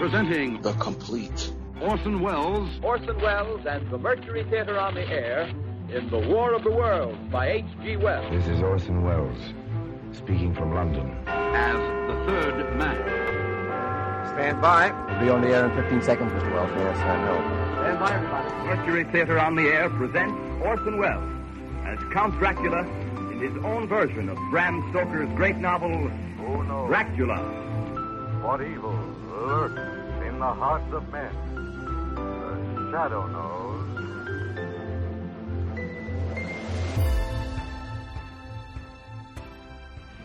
Presenting The Complete Orson Welles and the Mercury Theater on the Air in The War of the Worlds by H.G. Wells. This is Orson Welles, speaking from London. as the third man. Stand by. We'll be on the air in 15 seconds, Mr. Wells. Yes, I know. Stand by, everybody. Mercury Theater on the Air presents Orson Welles as Count Dracula in his own version of Bram Stoker's great novel, Who knows Dracula. what evil lurks in the hearts of men? The shadow knows.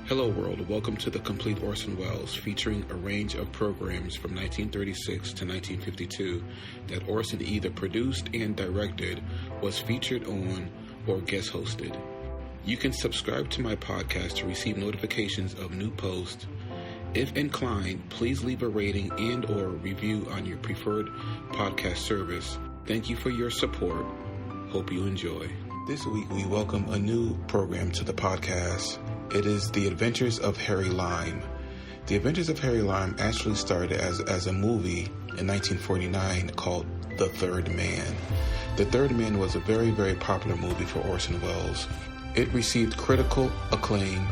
Hello world, welcome to The Complete Orson Welles, featuring a range of programs from 1936 to 1952 that Orson either produced and directed, was featured on, or guest hosted. You can subscribe to my podcast to receive notifications of new posts. If inclined, please leave a rating and or review on your preferred podcast service. Thank you for your support. Hope you enjoy. This week we welcome a new program to the podcast. It is The Adventures of Harry Lime. The Adventures of Harry Lime actually started as a movie in 1949 called The Third Man. The Third Man was a very, very popular movie for Orson Welles. It received critical acclaim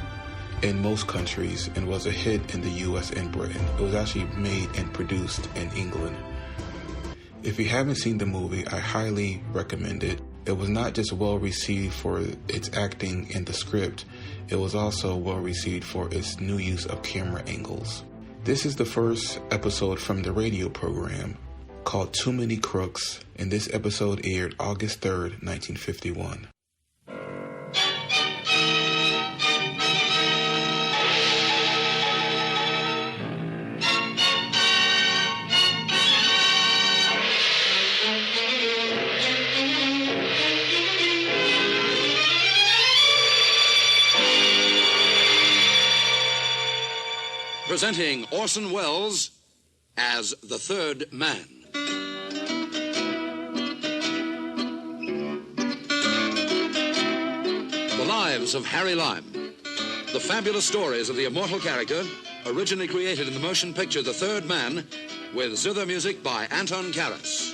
in most countries and was a hit in the U.S. and Britain. It was actually made and produced in England. If you haven't seen the movie, I highly recommend it. It was not just well received for its acting and the script, it was also well received for its new use of camera angles. This is the first episode from the radio program called Too Many Crooks, and this episode aired August 3rd, 1951. Presenting Orson Welles as the third man. The Lives of Harry Lime. The fabulous stories of the immortal character, originally created in the motion picture The Third Man, with zither music by Anton Karas.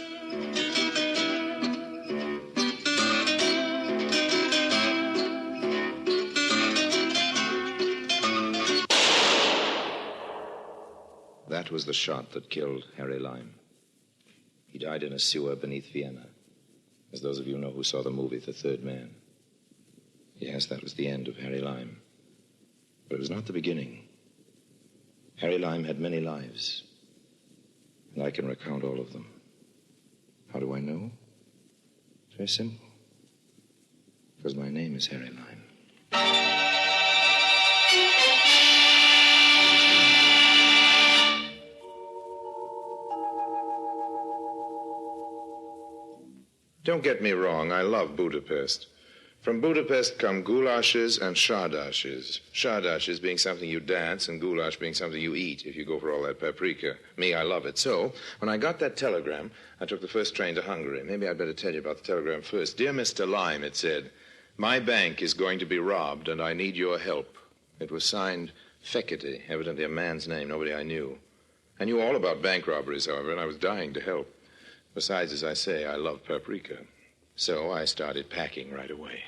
That was the shot that killed Harry Lime. He died in a sewer beneath Vienna, as those of you know who saw the movie The Third Man. Yes, that was the end of Harry Lime. But it was not the beginning. Harry Lime had many lives, and I can recount all of them. How do I know? It's very simple. Because my name is Harry Lime. Don't get me wrong, I love Budapest. From Budapest come goulashes and shardashes. Shardashes being something you dance and goulash being something you eat if you go for all that paprika. Me, I love it. So, when I got that telegram, I took the first train to Hungary. Maybe I'd better tell you about the telegram first. Dear Mr. Lime, it said, my bank is going to be robbed and I need your help. It was signed Fekete, evidently a man's name, nobody I knew. I knew all about bank robberies, however, and I was dying to help. Besides, as I say, I love paprika. So I started packing right away.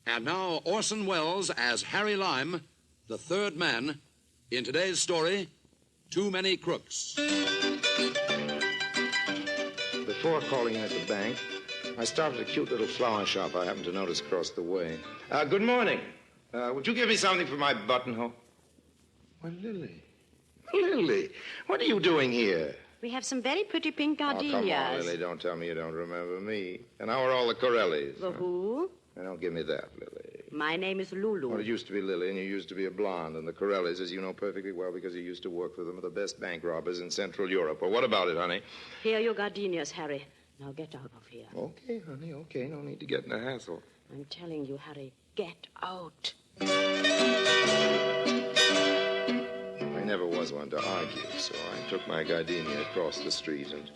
And now, Orson Welles as Harry Lime, the third man, in today's story, Too Many Crooks. Before calling at the bank, I stopped at a cute little flower shop I happened to notice across the way. Good morning. Would you give me something for my buttonhole? Why, Lily. Lily, what are you doing here? We have some very pretty pink gardenias. Oh, come on, Lily. Don't tell me you don't remember me. And how are all the Corellis? The who? Now, don't give me that, Lily. My name is Lulu. Well, it used to be Lily, and you used to be a blonde. And the Corellis, as you know perfectly well, because you used to work for them, are the best bank robbers in Central Europe. Well, what about it, honey? Here are your gardenias, Harry. Now get out of here. Okay, honey, okay. No need to get in a hassle. I'm telling you, Harry, get out. I never was one to argue, so I took my gardenia across the street and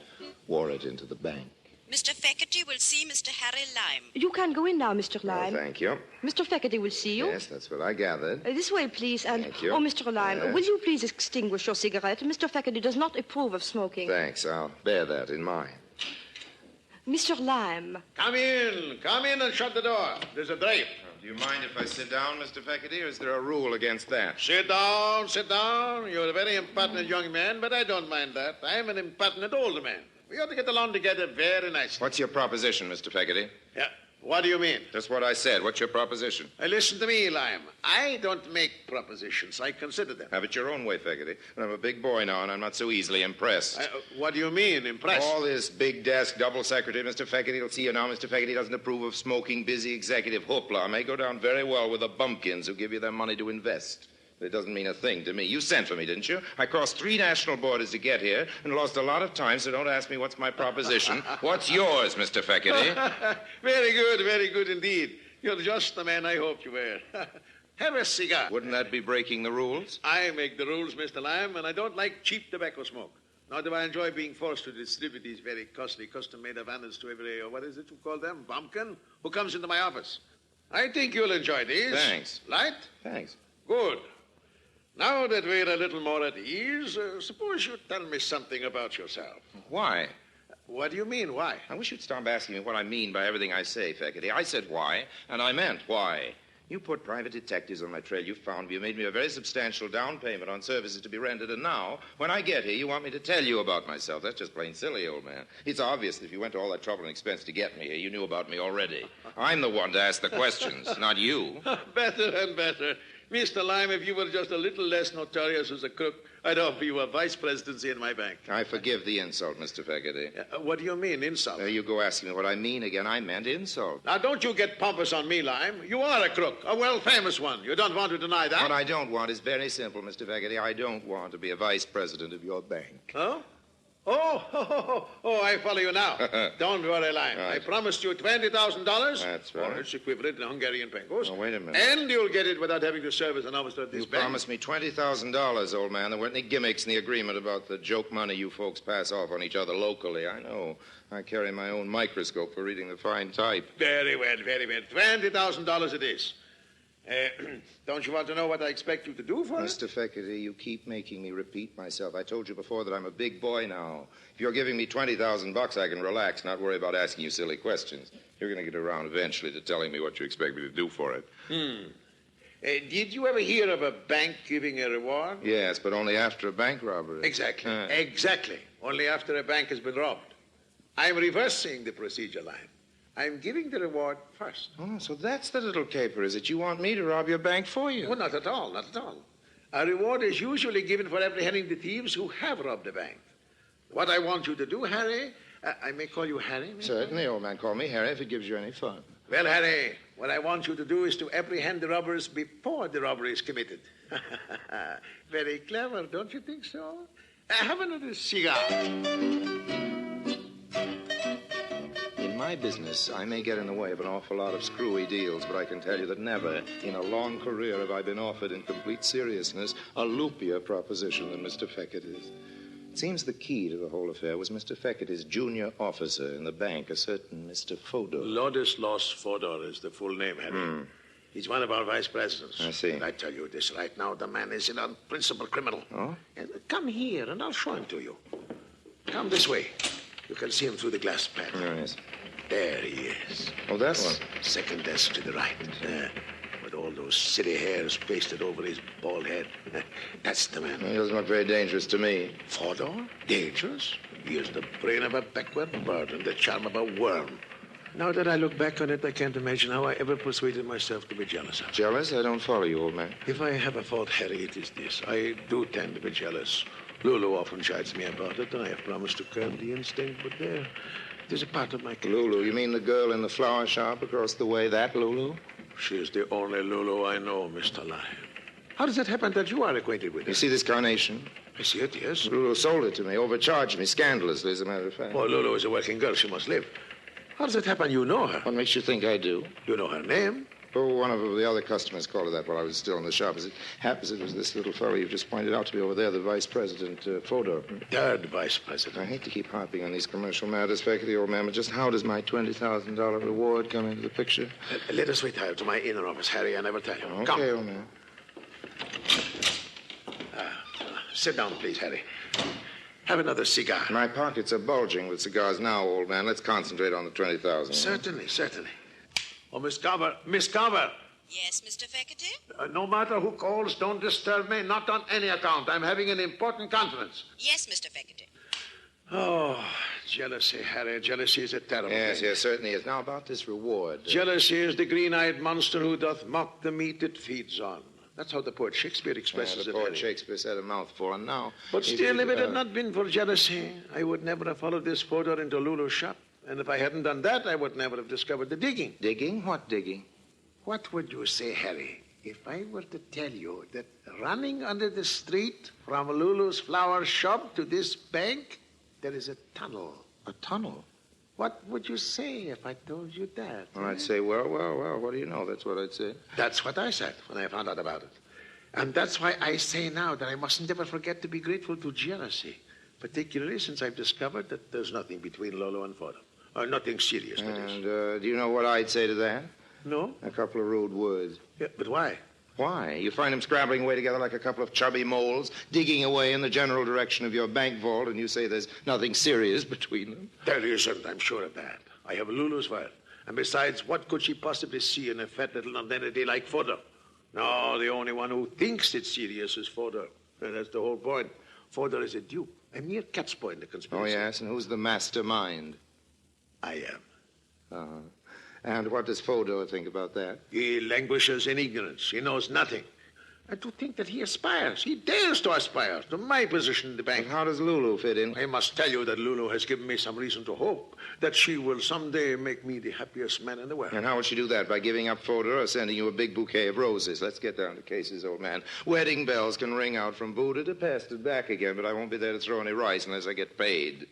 wore it into the bank. Mr. Feckerty will see Mr. Harry Lime. You can go in now, Mr. Lime. Oh, thank you. Mr. Feckerty will see you. Yes, that's what I gathered. This way, please. And Thank you. Oh, Mr. Lime, Yes. will you please extinguish your cigarette? Mr. Feckerty does not approve of smoking. Thanks. I'll bear that in mind. Mr. Lime. Come in and shut the door. There's a drape. Do you mind if I sit down, Mr. Feckerty, or is there a rule against that? Sit down. You're a very impertinent young man, but I don't mind that. I'm an impertinent older man. We ought to get along together very nicely. What's your proposition, Mr. Feckerty? Yeah. What do you mean? Just what I said. What's your proposition? Listen to me, Lime. I don't make propositions. I consider them. Have it your own way, Feckerty. I'm a big boy now, and I'm not so easily impressed. What do you mean, impressed? All this big desk, double secretary, Mr. Feckerty will see you now. Mr. Feckerty doesn't approve of smoking, busy executive hoopla. May go down very well with the bumpkins who give you their money to invest. But it doesn't mean a thing to me. You sent for me, didn't you? I crossed 3 national borders to get here and lost a lot of time, so don't ask me what's my proposition. What's yours, Mr. Feckerty? Very good indeed. You're just the man I hoped you were. Have a cigar. Wouldn't that be breaking the rules? I make the rules, Mr. Lime, and I don't like cheap tobacco smoke. Nor do I enjoy being forced to distribute these very costly custom-made Havanas to every, what is it you call them, bumpkin, who comes into my office. I think you'll enjoy these. Thanks. Light? Thanks. Good. Now that we're a little more at ease, suppose you tell me something about yourself. Why? What do you mean, why? I wish you'd stop asking me what I mean by everything I say, Feckerty. I said why, and I meant why. You put private detectives on my trail. You found me. You made me a very substantial down payment on services to be rendered. And now, when I get here, you want me to tell you about myself. That's just plain silly, old man. It's obvious that if you went to all that trouble and expense to get me here, you knew about me already. I'm the one to ask the questions, not you. Better and better. Mr. Lime, if you were just a little less notorious as a crook, I'd offer you a vice presidency in my bank. I forgive the insult, Mr. Feckerty. What do you mean, insult? There you go asking me what I mean again. I meant insult. Now, don't you get pompous on me, Lime. You are a crook, a well-famous one. You don't want to deny that? What I don't want is very simple, Mr. Feckerty. I don't want to be a vice president of your bank. Huh? Oh, I follow you now. Don't worry, Lime. Right. I promised you $20,000. That's right. Or its equivalent in Hungarian pesos. Oh, wait a minute. And you'll get it without having to serve as an officer at this You bank. promised me $20,000, old man. There weren't any gimmicks in the agreement about the joke money you folks pass off on each other locally. I know. I carry my own microscope for reading the fine type. Very well. $20,000 it is. Don't you want to know what I expect you to do for it? Mr. Feckerty, you keep making me repeat myself. I told you before that I'm a big boy now. If you're giving me $20,000, I can relax, not worry about asking you silly questions. You're going to get around eventually to telling me what you expect me to do for it. Did you ever hear of a bank giving a reward? Yes, but only after a bank robbery. Exactly. Exactly. Only after a bank has been robbed. I'm reversing the procedure, Line. I'm giving the reward first. Oh, so that's the little caper, is it? You want me to rob your bank for you? Oh, not at all, not at all. A reward is usually given for apprehending the thieves who have robbed the bank. What I want you to do, Harry, I may call you Harry? Certainly, old man. Call me Harry if it gives you any fun. Well, Harry, what I want you to do is to apprehend the robbers before the robbery is committed. Very clever, don't you think so? Have another cigar. In my business, I may get in the way of an awful lot of screwy deals, but I can tell you that never in a long career have I been offered in complete seriousness a loopier proposition than Mr. Feckerty's. It seems the key to the whole affair was Mr. Feckerty's junior officer in the bank, a certain Mr. Fodor. Ladislaus Fodor is the full name, Harry. He's one of our vice presidents. I see. And I tell you this right now, the man is an unprincipled criminal. Oh? Come here, and I'll show him to you. Come this way. You can see him through the glass panel. There he is. There he is. Oh, that one. Second desk to the right. With all those silly hairs pasted over his bald head. That's the man. He doesn't look very dangerous to me. Fodor? Dangerous? He has the brain of a backward bird and the charm of a worm. Now that I look back on it, I can't imagine how I ever persuaded myself to be jealous of her. Jealous? I don't follow you, old man. If I have a fault, Harry, it is this. I do tend to be jealous. Lulu often chides me about it, and I have promised to curb the instinct, but there, there's a part of my character. Lulu? You mean the girl in the flower shop across the way, that Lulu? She is the only Lulu I know, Mr. Lyon. How does it happen that you are acquainted with her? You see this carnation? I see it, yes. Lulu sold it to me, overcharged me scandalously, as a matter of fact. Well, Lulu is a working girl. She must live. How does it happen you know her? What makes you think I do? You know her name? Oh, one of the other customers called her that while I was still in the shop. As it happens, it was this little fellow you've just pointed out to me over there, the vice president, Fodor. Third vice president. I hate to keep harping on these commercial matters, Feckety, old man, but just how does my $20,000 reward come into the picture? Let us retire to my inner office, Harry. I never tell you. Okay, Come. old man. Sit down, please, Harry. Have another cigar. My pockets are bulging with cigars now, old man. Let's concentrate on the 20,000. Certainly, certainly. Oh, Miss Carver. Miss Carver. Yes, Mr. Feckety? No matter who calls, don't disturb me. Not on any account. I'm having an important conference. Yes, Mr. Feckety. Oh, jealousy, Harry. Jealousy is a terrible Yes, thing. yes, certainly is. Now, about this reward. Jealousy is the green-eyed monster who doth mock the meat it feeds on. That's how the poet Shakespeare expresses the it. poet Harry. Shakespeare said a mouthful, and now... But still, if it had not been for jealousy, I would never have followed this Fodor into Lulu's shop. And if I hadn't done that, I would never have discovered the digging. Digging? What digging? What would you say, Harry, if I were to tell you that running under the street from Lulu's flower shop to this bank, there is a tunnel? A tunnel? What would you say if I told you that? Well, I'd say, well, what do you know? That's what I'd say. That's what I said when I found out about it. And that's why I say now that I mustn't ever forget to be grateful to jealousy, particularly since I've discovered that there's nothing between Lolo and Fodor. Or nothing serious, that is. And do you know what I'd say to that? No? A couple of rude words. Yeah, but why? Why? You find them scrabbling away together like a couple of chubby moles, digging away in the general direction of your bank vault, and you say there's nothing serious between them? There isn't, I'm sure of that. I have Lulu's file. And besides, what could she possibly see in a fat little nonentity like Fodor? No, the only one who thinks it's serious is Fodor. And that's the whole point. Fodor is a dupe, a mere cat's paw in the conspiracy. Oh, yes? And who's the mastermind? I am. Uh-huh. And what does Fodor think about that? He languishes in ignorance. He knows nothing. And to think that he aspires, he dares to aspire to my position in the bank. But how does Lulu fit in? I must tell you that Lulu has given me some reason to hope that she will someday make me the happiest man in the world. And how would she do that? By giving up Fodor or sending you a big bouquet of roses? Let's get down to cases, old man. Wedding bells can ring out from Buda to Pest and back again, but I won't be there to throw any rice unless I get paid.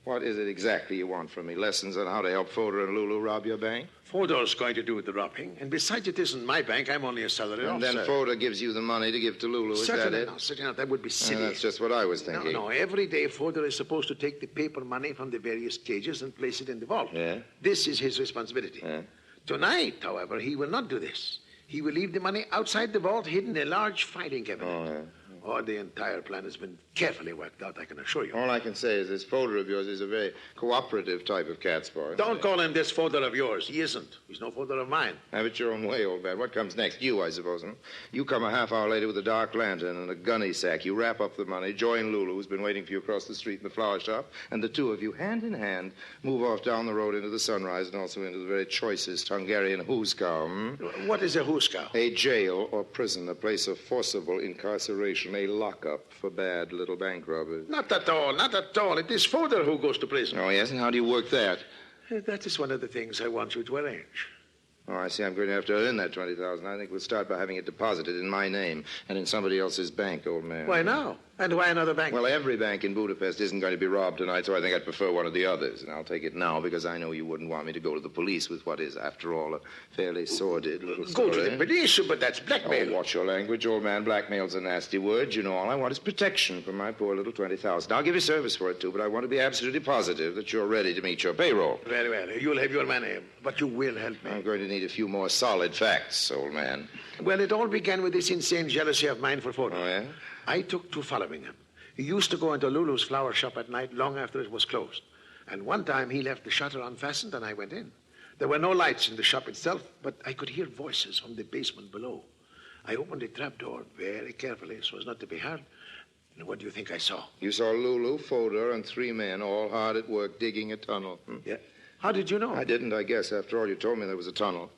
What is it exactly you want from me? Lessons on how to help Fodor and Lulu rob your bank? Fodor's going to do the robbing, and besides, it isn't my bank. I'm only a salaried And officer. then Fodor gives you the money to give to Lulu, is that it? Certainly not. That would be silly. That's just what I was thinking. No. Every day, Fodor is supposed to take the paper money from the various cages and place it in the vault. Yeah? This is his responsibility. Yeah? Tonight, however, he will not do this. He will leave the money outside the vault, hidden in a large filing cabinet. Oh, yeah. Oh, the entire plan has been carefully worked out, I can assure you. All I can say is this Fodor of yours is a very cooperative type of cat's paw. Don't call him this Fodor of yours. He isn't. He's no Fodor of mine. Have it your own way, old man. What comes next? You, I suppose, huh? You come a half hour later with a dark lantern and a gunny sack. You wrap up the money, join Lulu, who's been waiting for you across the street in the flower shop, and the two of you, hand in hand, move off down the road into the sunrise and also into the very choicest Hungarian hooskow. What is a hooskow? A jail or prison, a place of forcible incarceration, a lockup for bad little bank robbers. Not at all, not at all. It is Fodor who goes to prison. Oh, yes? And how do you work that? That is one of the things I want you to arrange. Oh, I see. I'm going to have to earn that $20,000. I think we'll start by having it deposited in my name and in somebody else's bank, old man. Why now? And why another bank? Well, every bank in Budapest isn't going to be robbed tonight, so I think I'd prefer one of the others. And I'll take it now because I know you wouldn't want me to go to the police with what is, after all, a fairly sordid little story. Go to the police, but that's blackmail. Oh, watch your language, old man. Blackmail's a nasty word. You know, all I want is protection for my poor little $20,000. I'll give you service for it, too, but I want to be absolutely positive that you're ready to meet your payroll. Very well. You'll have your money, but you will help me. I'm going to need a few more solid facts, old man. Well, it all began with this insane jealousy of mine for Fodor. Oh, yeah? I took to following him. He used to go into Lulu's flower shop at night long after it was closed. And one time he left the shutter unfastened and I went in. There were no lights in the shop itself, but I could hear voices from the basement below. I opened the trapdoor very carefully so as not to be heard. And what do you think I saw? You saw Lulu, Fodor, and three men all hard at work digging a tunnel. Yeah. How did you know? I didn't, I guess. After all, you told me there was a tunnel.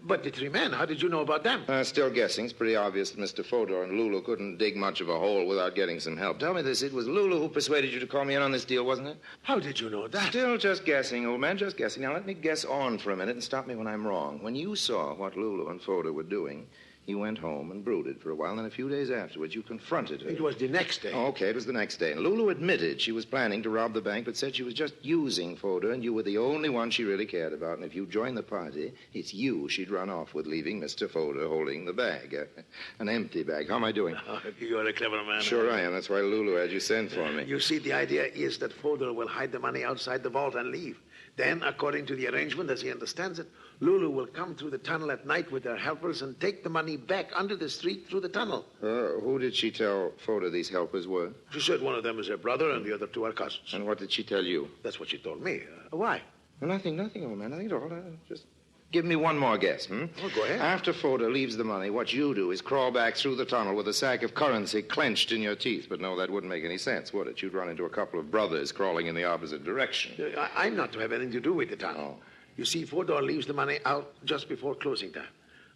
But the 3 men, how did you know about them? Still guessing. It's pretty obvious that Mr. Fodor and Lulu couldn't dig much of a hole without getting some help. Tell me this, it was Lulu who persuaded you to call me in on this deal, wasn't it? How did you know that? Still just guessing, old man, just guessing. Now, let me guess on for a minute and stop me when I'm wrong. When you saw what Lulu and Fodor were doing, you went home and brooded for a while, and then a few days afterwards, you confronted her. It was the next day. Oh, okay, it was the next day. And Lulu admitted she was planning to rob the bank, but said she was just using Fodor, and you were the only one she really cared about. And if you joined the party, it's you she'd run off with, leaving Mr. Fodor holding the bag. An empty bag. How am I doing? Oh, you're a clever man. Sure I am. That's why Lulu had you send for me. You see, the idea is that Fodor will hide the money outside the vault and leave. Then, according to the arrangement, as he understands it, Lulu will come through the tunnel at night with her helpers and take the money back under the street through the tunnel. Who did she tell Fodor these helpers were? She said one of them is her brother and the other 2 are cousins. And what did she tell you? That's what she told me. Why? Nothing, old man. Nothing at all. Just give me one more guess, Oh, go ahead. After Fodor leaves the money, what you do is crawl back through the tunnel with a sack of currency clenched in your teeth. But no, that wouldn't make any sense, would it? You'd run into a couple of brothers crawling in the opposite direction. I'm not to have anything to do with the tunnel. Oh. You see, Fodor leaves the money out just before closing time.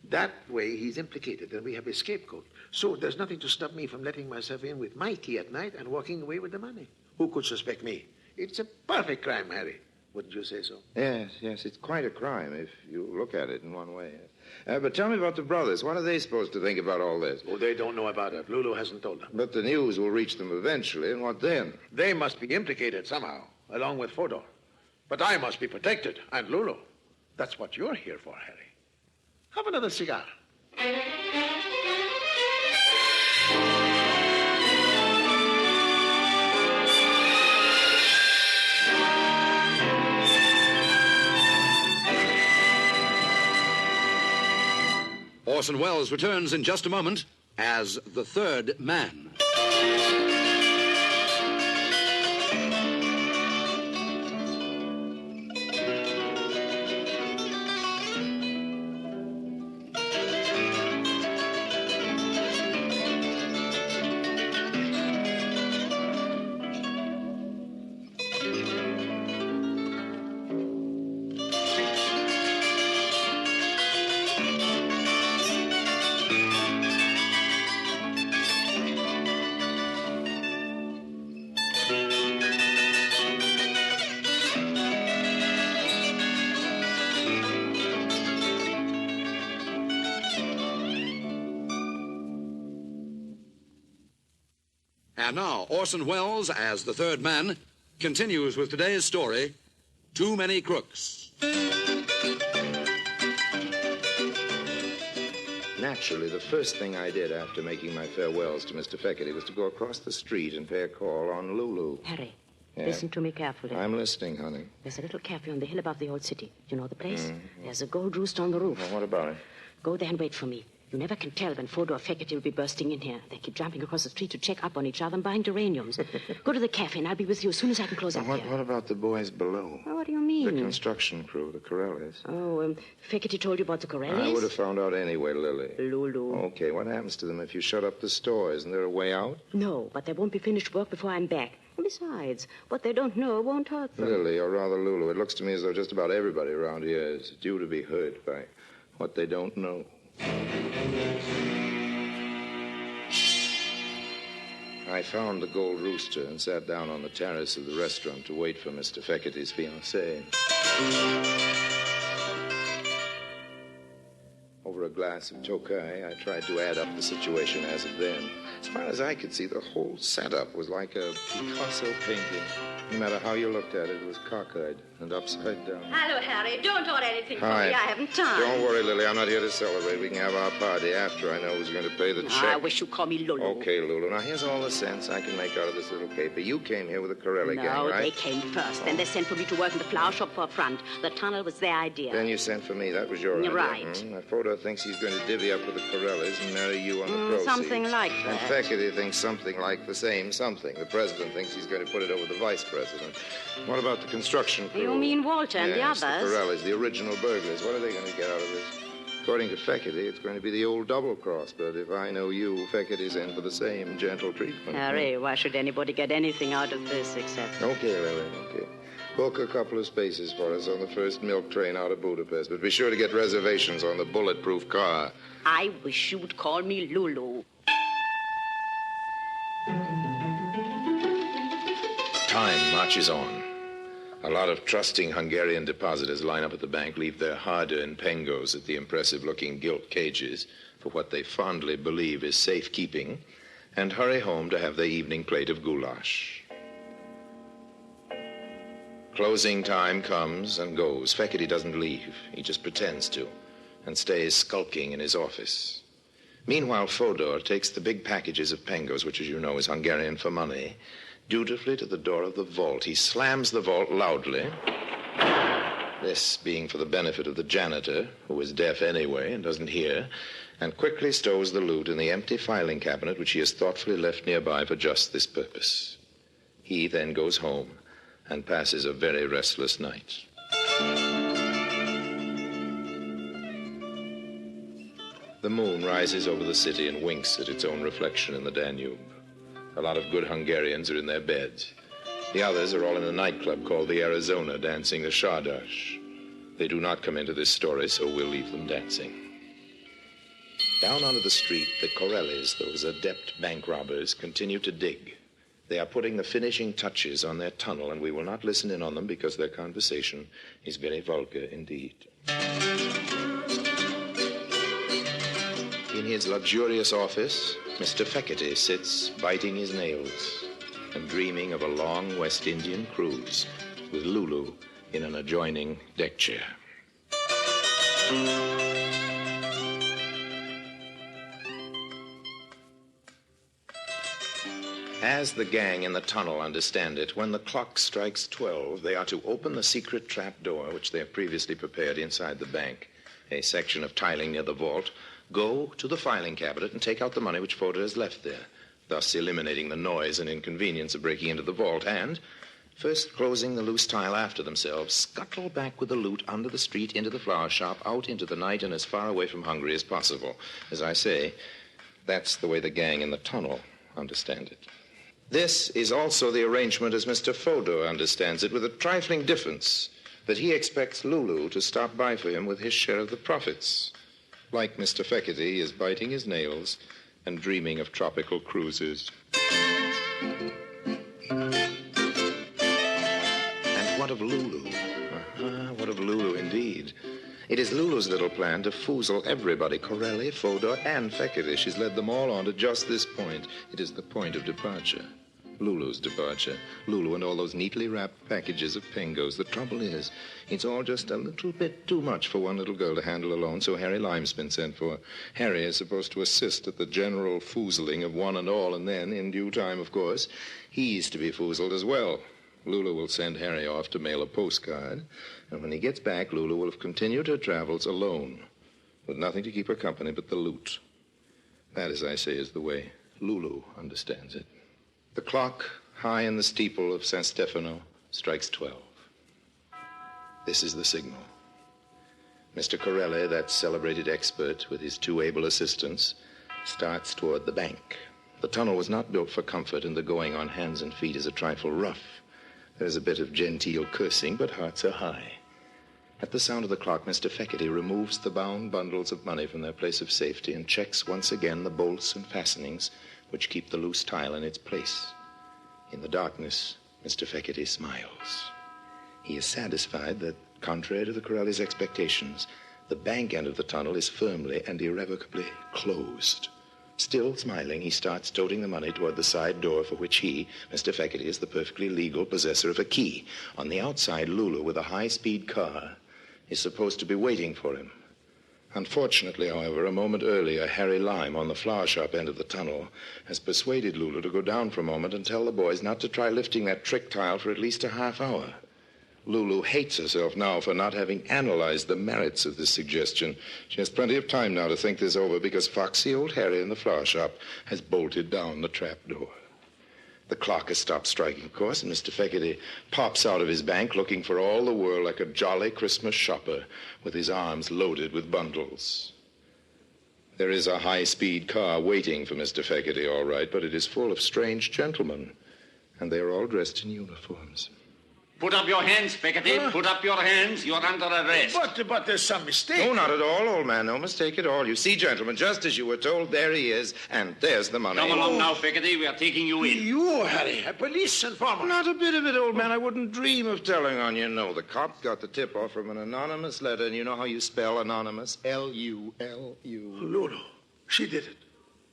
That way, he's implicated, and we have a scapegoat. So there's nothing to stop me from letting myself in with my key at night and walking away with the money. Who could suspect me? It's a perfect crime, Harry. Wouldn't you say so? Yes, it's quite a crime if you look at it in one way. But tell me about the brothers. What are they supposed to think about all this? Oh, they don't know about it. Lulu hasn't told them. But the news will reach them eventually, and what then? They must be implicated somehow, along with Fodor. But I must be protected, and Lulu. That's what you're here for, Harry. Have another cigar. Orson Welles returns in just a moment as the third man. And now, Orson Welles, as the third man, continues with today's story, Too Many Crooks. Naturally, the first thing I did after making my farewells to Mr. Feckerty was to go across the street and pay a call on Lulu. Harry, Yeah? listen to me carefully. I'm listening, honey. There's a little cafe on the hill above the old city. You know the place? There's a gold rooster on the roof. Well, what about it? Go there and wait for me. You never can tell when Fodor or Feckerty will be bursting in here. They keep jumping across the street to check up on each other and buying geraniums. Go to the cafe and I'll be with you as soon as I can close up What here. about the boys below? Oh, what do you mean? The construction crew, the Corellis. Oh, Feckerty told you about the Corellis? I would have found out anyway, Lily. Lulu. Okay, what happens to them if you shut up the store? Isn't there a way out? No, but they won't be finished work before I'm back. And besides, what they don't know won't hurt them. Lily, or rather Lulu, it looks to me as though just about everybody around here is due to be hurt by what they don't know. I found the Gold Rooster and sat down on the terrace of the restaurant to wait for Mr. Feckerty's fiancée. Over a glass of Tokay, I tried to add up the situation as of then. As far as I could see, the whole setup was like a Picasso painting. No matter how you looked at it, it was cockeyed and upside down. Hello, Harry. Don't order anything for Hi. me. I haven't time. Don't worry, Lily. I'm not here to celebrate. We can have our party after I know who's going to pay the check. I wish you'd call me Lulu. Okay, Lulu. Now, here's all the sense I can make out of this little caper. You came here with the Corelli gang, No, right? they came first. Then they sent for me to work in the flower shop for a front. The tunnel was their idea. Then you sent for me. That was your You're idea. right. Now, Fodor thinks he's going to divvy up with the Corellis and marry you on the proceeds. Something like And that. Feckerty thinks something like the same something. The president thinks he's going to put it over the vice president. What about the construction crew? You mean Walter and the Yes, others? the Corellis, the original burglars. What are they going to get out of this? According to Feckerty, it's going to be the old double cross. But if I know you, Feckerty's in for the same gentle treatment. Harry, why should anybody get anything out of this except... Okay, Lily, okay. Book a couple of spaces for us on the first milk train out of Budapest, but be sure to get reservations on the bulletproof car. I wish you would call me Lulu. Time marches on. A lot of trusting Hungarian depositors line up at the bank, leave their hard-earned pengos at the impressive-looking gilt cages for what they fondly believe is safekeeping, and hurry home to have their evening plate of goulash. Closing time comes and goes. Fekete doesn't leave. He just pretends to and stays skulking in his office. Meanwhile, Fodor takes the big packages of pengos, which, as you know, is Hungarian for money, dutifully to the door of the vault. He slams the vault loudly, this being for the benefit of the janitor, who is deaf anyway and doesn't hear, and quickly stows the loot in the empty filing cabinet which he has thoughtfully left nearby for just this purpose. He then goes home and passes a very restless night. The moon rises over the city and winks at its own reflection in the Danube. A lot of good Hungarians are in their beds. The others are all in a nightclub called the Arizona, dancing the Shardash. They do not come into this story, so we'll leave them dancing. Down onto the street, the Corellis, those adept bank robbers, continue to dig. They are putting the finishing touches on their tunnel, and we will not listen in on them because their conversation is very vulgar indeed. In his luxurious office, Mr. Fekete sits biting his nails and dreaming of a long West Indian cruise with Lulu in an adjoining deck chair. As the gang in the tunnel understand it, when the clock strikes 12, they are to open the secret trap door which they have previously prepared inside the bank, a section of tiling near the vault, go to the filing cabinet and take out the money which Fodor has left there, thus eliminating the noise and inconvenience of breaking into the vault, and, first closing the loose tile after themselves, scuttle back with the loot under the street into the flower shop, out into the night, and as far away from Hungary as possible. As I say, that's the way the gang in the tunnel understand it. This is also the arrangement as Mr. Fodor understands it, with a trifling difference that he expects Lulu to stop by for him with his share of the profits. Like Mr. Fekete, he is biting his nails and dreaming of tropical cruises. And what of Lulu? What of Lulu, indeed? It is Lulu's little plan to foozle everybody, Corelli, Fodor, and Fekete. She's led them all on to just this point. It is the point of departure. Lulu's departure. Lulu and all those neatly wrapped packages of pengos. The trouble is, it's all just a little bit too much for one little girl to handle alone, so Harry Lime's been sent for. Harry is supposed to assist at the general foozling of one and all, and then, in due time, of course, he's to be foozled as well. Lulu will send Harry off to mail a postcard, and when he gets back, Lulu will have continued her travels alone, with nothing to keep her company but the loot. That, as I say, is the way Lulu understands it. The clock, high in the steeple of San Stefano, strikes 12. This is the signal. Mr. Corelli, that celebrated expert, with his two able assistants, starts toward the bank. The tunnel was not built for comfort, and the going on hands and feet is a trifle rough. There's a bit of genteel cursing, but hearts are high. At the sound of the clock, Mr. Fekete removes the bound bundles of money from their place of safety and checks once again the bolts and fastenings which keep the loose tile in its place. In the darkness, Mr. Fekete smiles. He is satisfied that, contrary to the Corelli's expectations, the bank end of the tunnel is firmly and irrevocably closed. Still smiling, he starts toting the money toward the side door for which he, Mr. Fekete, is the perfectly legal possessor of a key. On the outside, Lulu, with a high-speed car, is supposed to be waiting for him. Unfortunately, however, a moment earlier, Harry Lime, on the flower shop end of the tunnel, has persuaded Lulu to go down for a moment and tell the boys not to try lifting that trick tile for at least a half hour. Lulu hates herself now for not having analyzed the merits of this suggestion. She has plenty of time now to think this over because foxy old Harry in the flower shop has bolted down the trap door. The clock has stopped striking, of course, and Mr. Fekete pops out of his bank looking for all the world like a jolly Christmas shopper with his arms loaded with bundles. There is a high-speed car waiting for Mr. Fekete, all right, but it is full of strange gentlemen, and they are all dressed in uniforms. Put up your hands, Peckety. Put up your hands. You're under arrest. But there's some mistake. No, not at all, old man. No mistake at all. You see, gentlemen, just as you were told, there he is, and there's the money. Come along now, Peckety. We are taking you in. You, Harry, a police informer. Not a bit of it, old man. I wouldn't dream of telling on you. No, the cop got the tip-off from an anonymous letter, and you know how you spell anonymous? L-U-L-U. Lulu. She did it.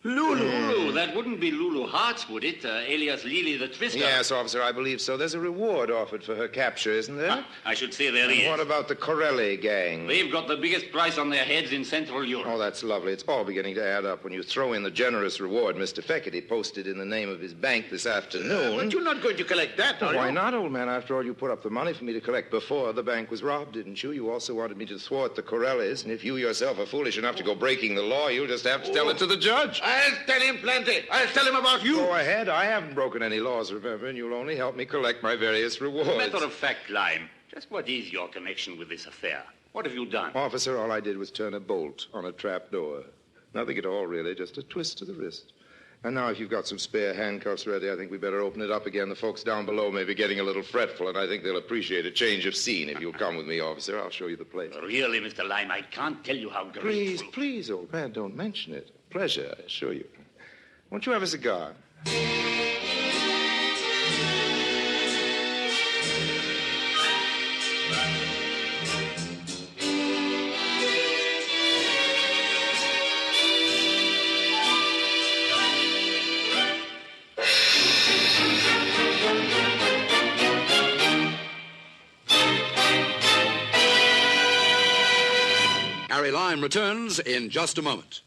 Lulu. Lulu. That wouldn't be Lulu Hartz, would it? Alias Lily the Twister. Yes, officer, I believe so. There's a reward offered for her capture, isn't there? I should say there is. What about the Corelli gang? They've got the biggest price on their heads in Central Europe. Oh, that's lovely. It's all beginning to add up when you throw in the generous reward Mr. Feckety posted in the name of his bank this afternoon. But you're not going to collect that, are you? Why not, old man? After all, you put up the money for me to collect before the bank was robbed, didn't you? You also wanted me to thwart the Corellis, and if you yourself are foolish enough to go breaking the law, you'll just have to tell it to the judge. I'll tell him plenty. I'll tell him about you. Go ahead. I haven't broken any laws, remember, and you'll only help me collect my various rewards. Matter of fact, Lime, just what is your connection with this affair? What have you done? Officer, all I did was turn a bolt on a trap door. Nothing at all, really, just a twist to the wrist. And now, if you've got some spare handcuffs ready, I think we better open it up again. The folks down below may be getting a little fretful, and I think they'll appreciate a change of scene. If you'll come with me, officer, I'll show you the place. Really, Mr. Lime, I can't tell you how grateful... Please, old man, don't mention it. Pleasure, I assure you. Won't you have a cigar? Harry Lime returns in just a moment.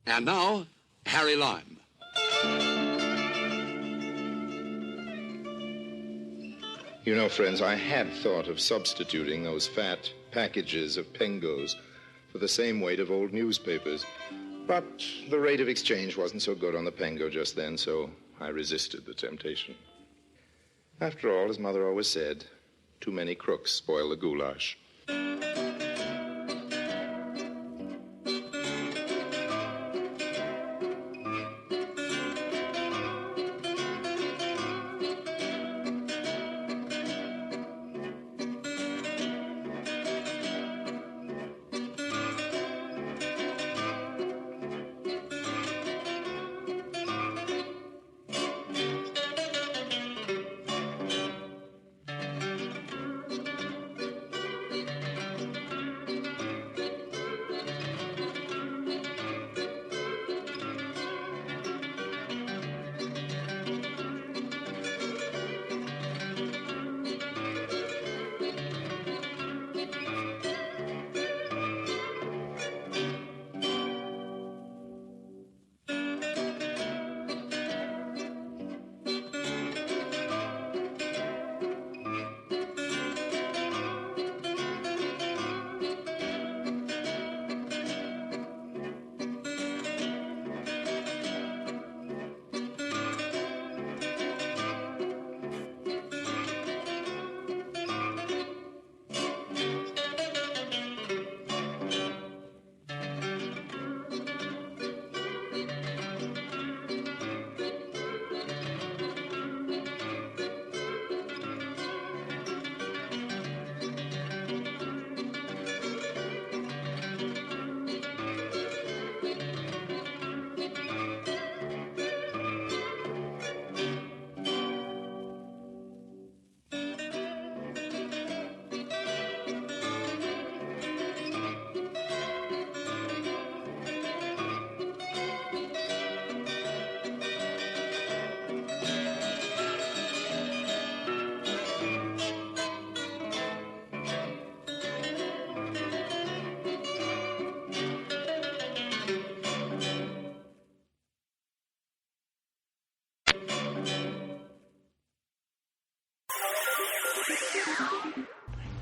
And now, Harry Lime. You know, friends, I had thought of substituting those fat packages of Pengos for the same weight of old newspapers. But the rate of exchange wasn't so good on the Pengo just then, so I resisted the temptation. After all, as Mother always said, too many crooks spoil the goulash.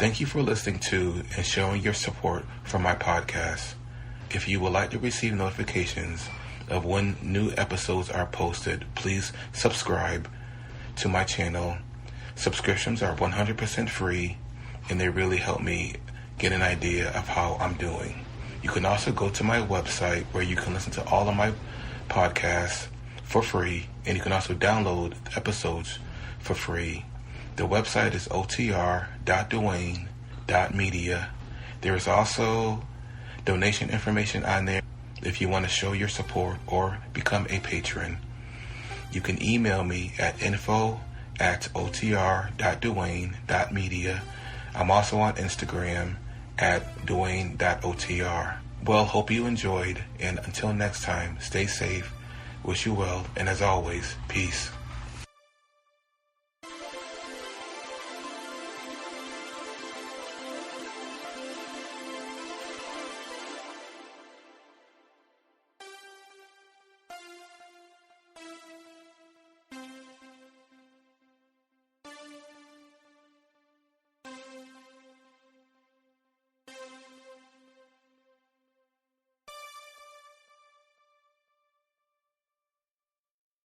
Thank you for listening to and showing your support for my podcast. If you would like to receive notifications of when new episodes are posted, please subscribe to my channel. Subscriptions are 100% free, and they really help me get an idea of how I'm doing. You can also go to my website where you can listen to all of my podcasts for free, and you can also download episodes for free. The website is otr.dwayne.media. There is also donation information on there if you want to show your support or become a patron. You can email me at info@otr.dwayne.media. I'm also on Instagram at dwayne.otr. Well, hope you enjoyed, and until next time, stay safe, wish you well, and as always, peace.